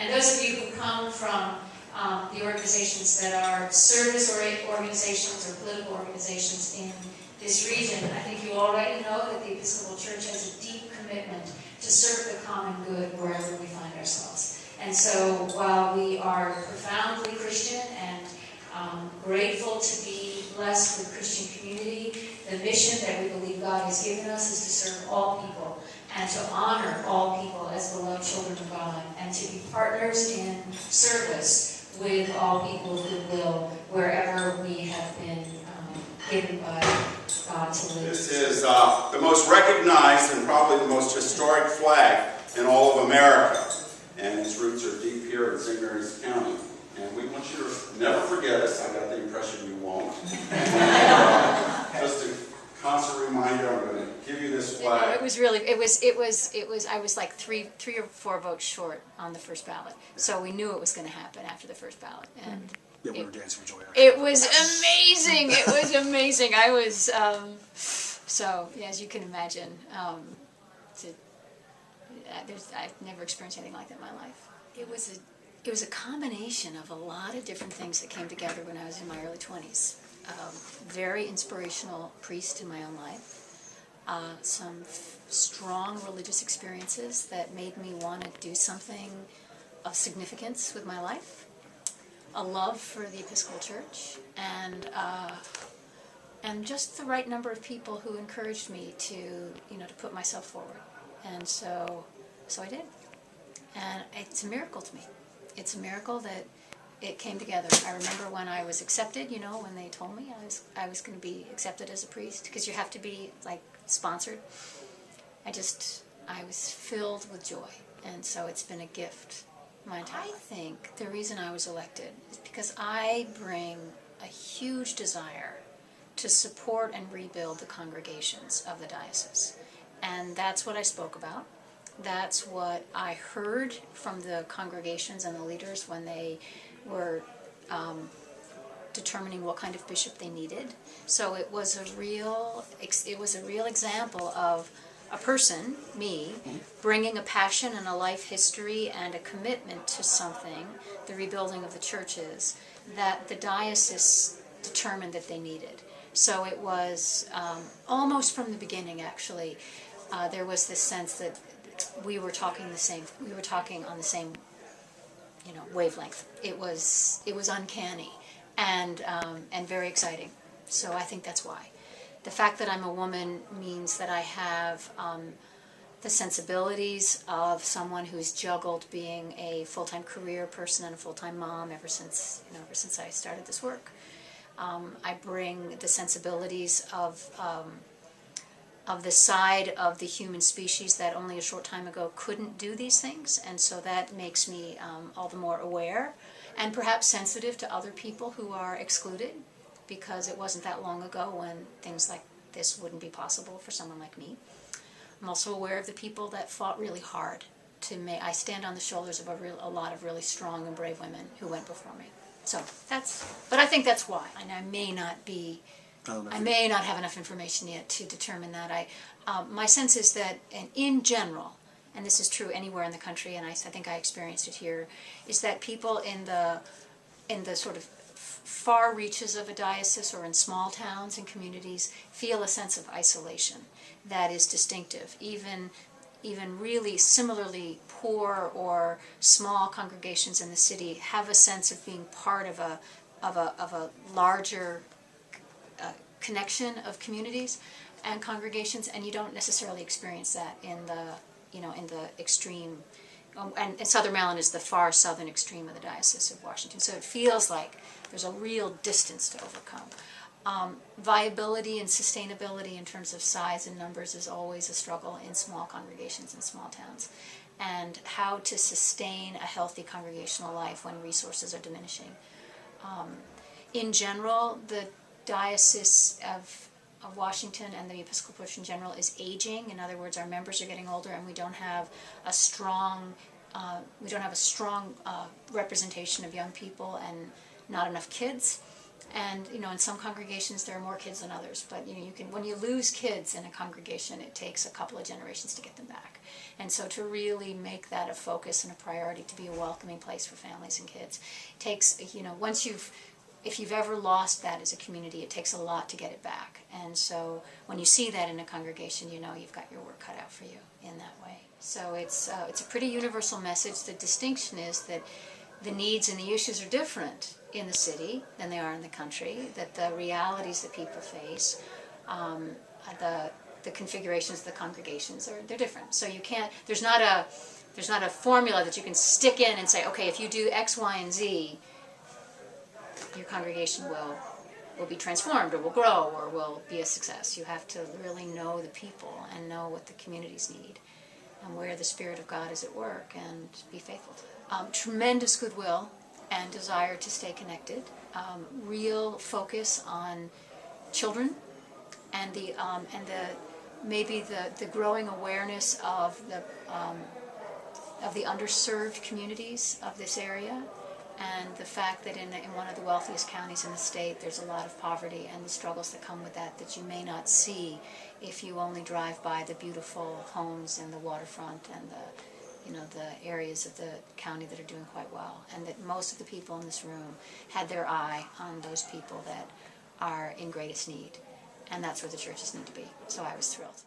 And those of you who come from the organizations that are service organizations or political organizations in this region, I think you already know that the Episcopal Church has a deep commitment to serve the common good wherever we find ourselves. And so while we are profoundly Christian and grateful to be blessed with Christian community, the mission that we believe God has given us is to serve all people and to honor all people as beloved children of God and to be partners in service with all people of goodwill wherever we have been given by God to live. This is the most recognized and probably the most historic flag in all of America. And its roots are deep here in St. Mary's County. And we want you to never forget us. I got the impression you won't. Just a constant reminder, I'm going to give you this flag. It was I was like three or four votes short on the first ballot. So we knew it was going to happen after the first ballot. And yeah, we were dancing for joy. It was amazing. It was amazing. I was, so, yeah, as you can imagine, I've never experienced anything like that in my life. It was a combination of a lot of different things that came together when I was in my early 20s. Very inspirational priest in my own life. Some strong religious experiences that made me want to do something of significance with my life. A love for the Episcopal Church, and just the right number of people who encouraged me to put myself forward. And so I did. And it's a miracle to me. It's a miracle that it came together. I remember when I was accepted, when they told me I was going to be accepted as a priest, because you have to be sponsored. I was filled with joy, and so it's been a gift. I think the reason I was elected is because I bring a huge desire to support and rebuild the congregations of the diocese. And that's what I spoke about. That's what I heard from the congregations and the leaders when they were determining what kind of bishop they needed. So it was a real example of a person, me, bringing a passion and a life history and a commitment to something, the rebuilding of the churches, that the diocese determined that they needed. So it was almost from the beginning, actually, there was this sense that we were talking on the same wavelength. It was uncanny and very exciting. So I think that's why. The fact that I'm a woman means that I have the sensibilities of someone who's juggled being a full-time career person and a full-time mom ever since I started this work. I bring the sensibilities of the side of the human species that only a short time ago couldn't do these things, and so that makes me all the more aware and perhaps sensitive to other people who are excluded, because it wasn't that long ago when things like this wouldn't be possible for someone like me. I'm also aware of the people that fought really hard to make. I stand on the shoulders of a lot of really strong and brave women who went before me. So but I think that's why, and I may not have enough information yet to determine that. My sense is that, and in general, and this is true anywhere in the country, and I think I experienced it here, is that people in the sort of far reaches of a diocese or in small towns and communities feel a sense of isolation that is distinctive. Even really similarly poor or small congregations in the city have a sense of being part of a larger connection of communities and congregations, and you don't necessarily experience that in the extreme. And Southern Maryland is the far southern extreme of the Diocese of Washington, so it feels like there's a real distance to overcome. Viability and sustainability in terms of size and numbers is always a struggle in small congregations and small towns, and how to sustain a healthy congregational life when resources are diminishing. In general, the Diocese of Washington and the Episcopal Church in general is aging. In other words, our members are getting older, and we don't have a strong representation of young people and not enough kids. And in some congregations there are more kids than others, but when you lose kids in a congregation, it takes a couple of generations to get them back. And so to really make that a focus and a priority, to be a welcoming place for families and kids, takes, if you've ever lost that as a community, it takes a lot to get it back. And so when you see that in a congregation, you've got your work cut out for you in that way. So it's a pretty universal message. The distinction is that the needs and the issues are different in the city than they are in the country, that the realities that people face, the configurations of the congregations they're different. So you can't, there's not a formula that you can stick in and say, okay, if you do X, Y, and Z, your congregation will be transformed or will grow or will be a success. You have to really know the people and know what the communities need and where the Spirit of God is at work and be faithful to it. Tremendous goodwill and desire to stay connected. Real focus on children and maybe the growing awareness of the underserved communities of this area, and the fact that in one of the wealthiest counties in the state there's a lot of poverty and the struggles that come with that you may not see if you only drive by the beautiful homes and the waterfront and the areas of the county that are doing quite well, and that most of the people in this room had their eye on those people that are in greatest need, and that's where the churches need to be. So I was thrilled.